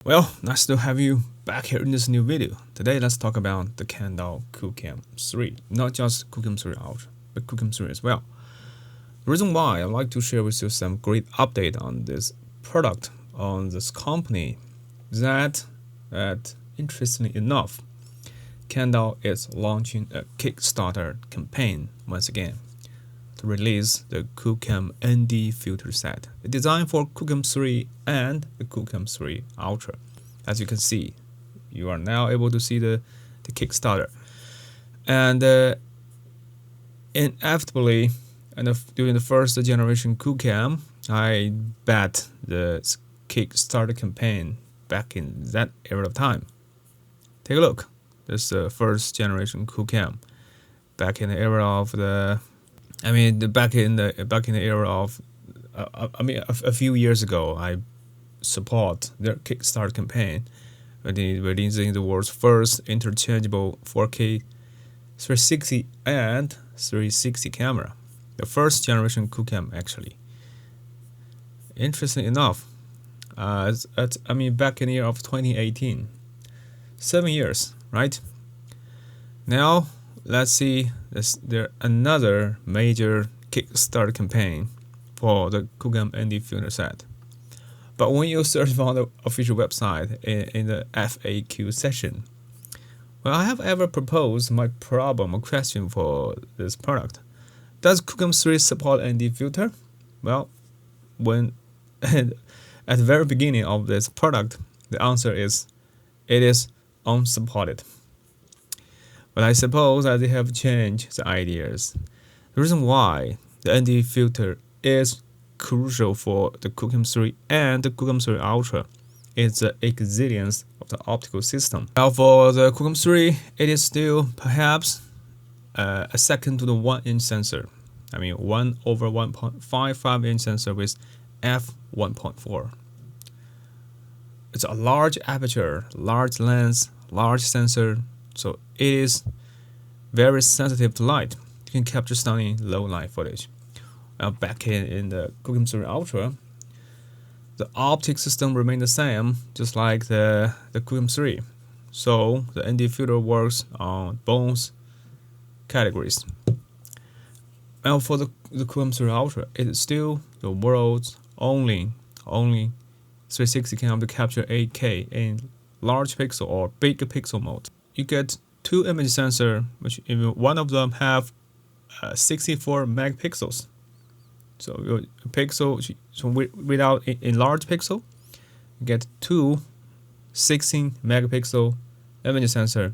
Well, nice to have you back here in this new video. Today, let's talk about the Kandao QooCam 3. Not just QooCam 3 Ultra, but QooCam 3 as well. The reason why I'd like to share with you some great update on this product, on this company, that interestingly enough, Kandao is launching a Kickstarter campaign once again to release the QooCam ND filter set, designed for QooCam 3 and the QooCam 3 Ultra. As you can see, you are now able to see the Kickstarter. And inevitably, during the first generation QooCam, I bet the Kickstarter campaign back in that era of time. Take a look. This is the first generation QooCam back in the era of back in the era of a few years ago. I support their Kickstarter campaign, releasing the world's first interchangeable 4K 360 and 360 camera, the first generation QooCam actually. Interesting enough, back in the year of 2018, 7 years, right? Now let's see, there another major Kickstarter campaign for the QooCam ND filter set. But when you search on the official website in the FAQ section, well, I have ever proposed my problem or question for this product. Does QooCam 3 support ND filter? Well, when at the very beginning of this product, the answer is it is unsupported. But I suppose that they have changed the ideas. The reason why the ND filter is crucial for the QooCam 3 and the QooCam 3 Ultra is the resilience of the optical system. Now for the QooCam 3, it is still perhaps a second to the 1-inch sensor. 1/1.55-inch sensor with f1.4. It's a large aperture, large lens, large sensor, so it is very sensitive to light. You can capture stunning low light footage. Back in the QooCam 3 Ultra, the optic system remained the same, just like the QooCam 3. So the ND filter works on both categories. Now for the QooCam 3 Ultra, it is still the world's only 360 camera to capture 8K in large pixel or big pixel mode. You get two image sensor, which one of them have 64 megapixels. So your pixel, without in large pixel, you get two 16 megapixel image sensor,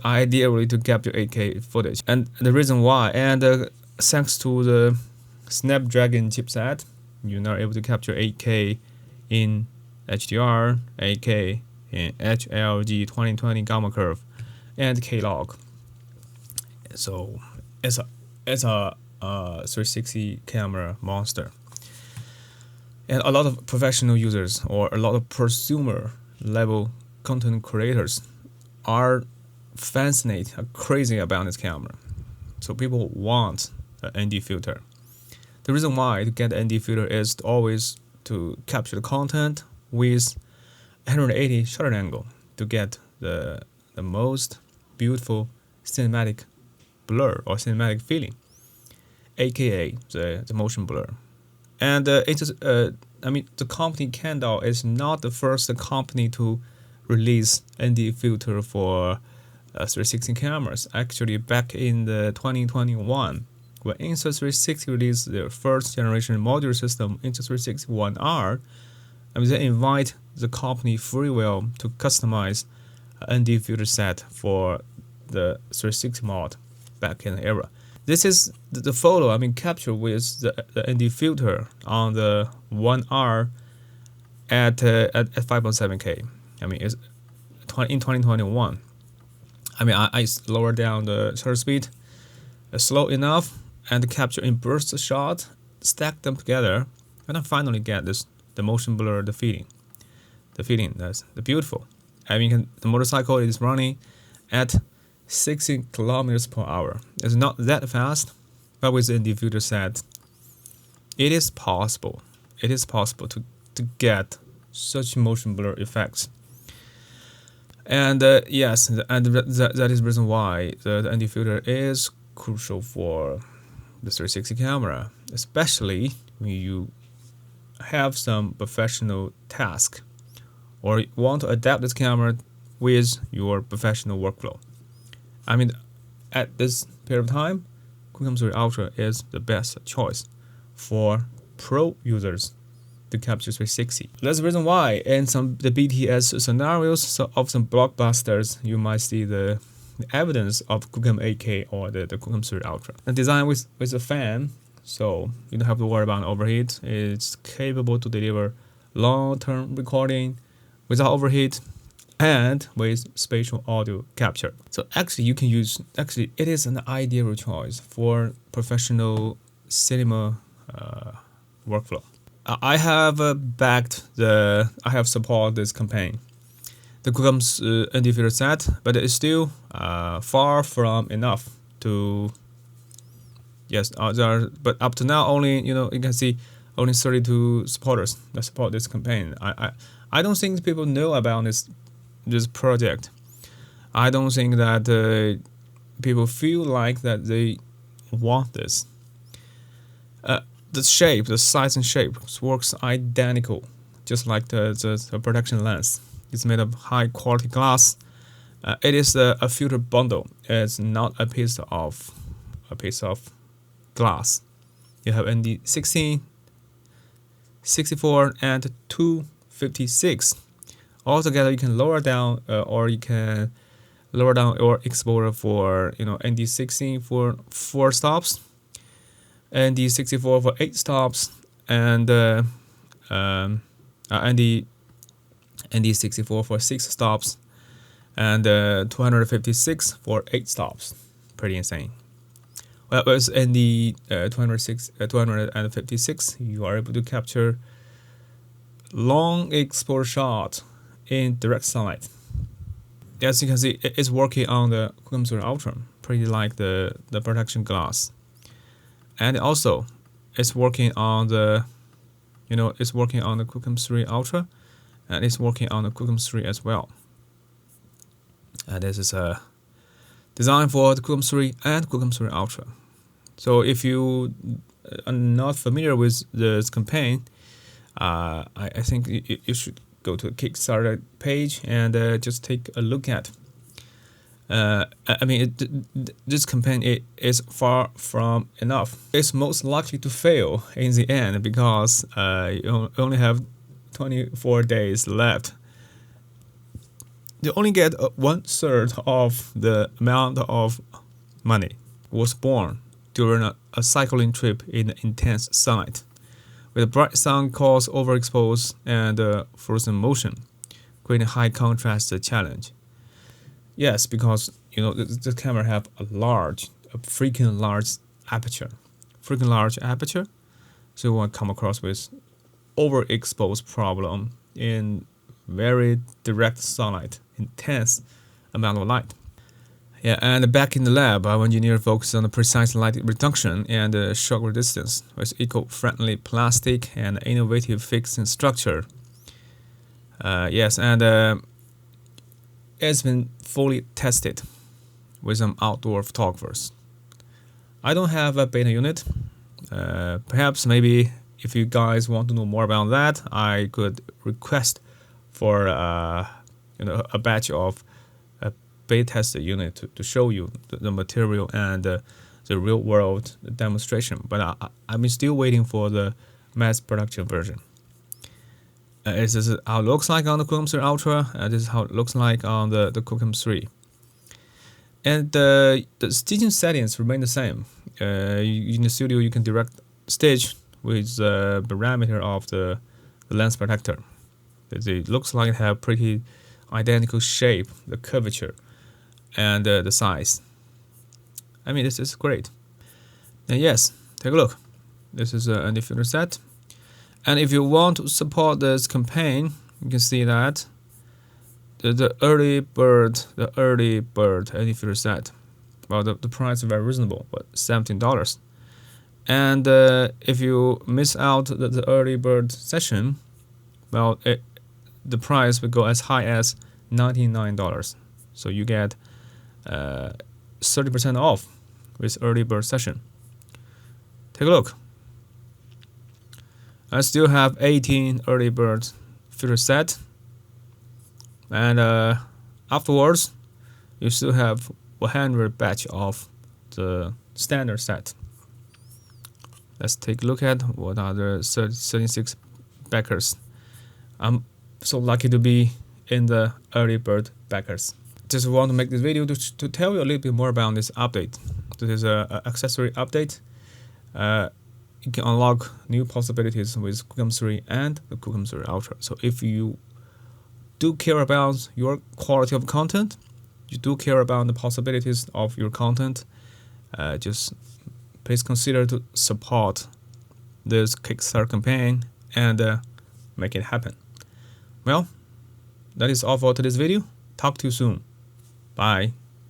ideally to capture 8K footage. And the reason why, thanks to the Snapdragon chipset, you're now able to capture 8K in HDR, 8K in HLG 2020 gamma curve, and K-log. So it's a 360 camera monster. And a lot of professional users or a lot of prosumer level content creators are fascinated, are crazy about this camera. So people want an ND filter. The reason why to get the ND filter is always to capture the content with 180 shutter angle to get the most beautiful cinematic blur or cinematic feeling, aka the motion blur. And the company Kandao is not the first company to release ND filter for 360 cameras. Actually, back in the 2021, when Insta360 released their first generation module system, Insta360 1R, they invite the company Freewell to customize an ND filter set for the 360 mod back in the era. This is the photo captured with the ND filter on the 1R at 5.7K. It's in 2021. I lower down the shutter speed slow enough and capture in burst shot, stack them together, and I finally get the motion blur, the feeling. That's the beautiful. The motorcycle is running at 60 kilometers per hour. It's not that fast, but with the ND filter set, it is possible to get such motion blur effects. And yes, and that is the reason why the ND filter is crucial for the 360 camera, especially when you have some professional task or want to adapt this camera with your professional workflow. I mean, at this period of time, QooCam 3 Ultra is the best choice for pro users to capture 360. That's the reason why in the BTS scenarios of some blockbusters, you might see the evidence of QooCam 8K or the QooCam 3 Ultra. And designed with a fan, so you don't have to worry about overheat. It's capable to deliver long-term recording without overheat and with spatial audio capture. So actually you can use, it is an ideal choice for professional cinema workflow. I have I have supported this campaign, the QooCam's ND filter set, but it's still far from enough to, yes, but up to now only, you can see only 32 supporters that support this campaign. I don't think people know about this project. I don't think that people feel like that they want this. The shape, the size and shape works identical, just like the production lens. It's made of high quality glass. It is a filter bundle. It's not a piece of glass. You have ND 16, 64, and 256. Altogether, you can lower down your exposure for ND 16 for 4 stops. ND 64 for 8 stops, and ND 64 for 6 stops, and 256 for 8 stops. Pretty insane. Well, with ND 256, you are able to capture long exposure shot in direct sunlight. As you can see, it's working on the QooCam 3 Ultra, pretty like the production glass. And also, it's working on the, QooCam 3 Ultra, and it's working on the QooCam 3 as well. And this is designed for the QooCam 3 and QooCam 3 Ultra. So if you are not familiar with this campaign, I think you should go to the Kickstarter page and just take a look at. This campaign is far from enough. It's most likely to fail in the end because you only have 24 days left. You only get 1/3 of the amount of money was born during a cycling trip in intense sunlight, with bright sun cause overexposed and frozen motion, creating high contrast challenge. Yes, because the camera have a freaking large aperture, so you won't come across with overexposed problem in very direct sunlight, intense amount of light. Yeah, and back in the lab, our engineer focused on the precise light reduction and shock resistance with eco-friendly plastic and innovative fixing structure. Yes, and it's been fully tested with some outdoor photographers. I don't have a beta unit. Perhaps maybe if you guys want to know more about that, I could request for a batch of a beta tested unit to show you the material and the real world demonstration. But I'm still waiting for the mass production version. This is how it looks like on the QooCam 3 Ultra. This is how it looks like on the QooCam 3. And the staging settings remain the same. In the studio, you can direct stage with the parameter of the lens protector. It looks like it have pretty identical shape, the curvature, and the size. I mean, this is great. And yes, take a look. This is a ND filter set. And if you want to support this campaign, you can see that the early bird ND filter set, well, the price is very reasonable, but $17. And if you miss out the early bird session, well, the price will go as high as $99. So you get 30% off with early bird session. Take a look. I still have 18 early bird filter set, and afterwards you still have 100 batch of the standard set. Let's take a look at what are the 36 backers. I'm so lucky to be in the early bird backers. Just want to make this video to tell you a little bit more about this update. This is an accessory update. You can unlock new possibilities with QooCam 3 and the QooCam 3 Ultra. So if you do care about your quality of content, you do care about the possibilities of your content, just please consider to support this Kickstarter campaign and make it happen. Well, that is all for today's video. Talk to you soon. Bye.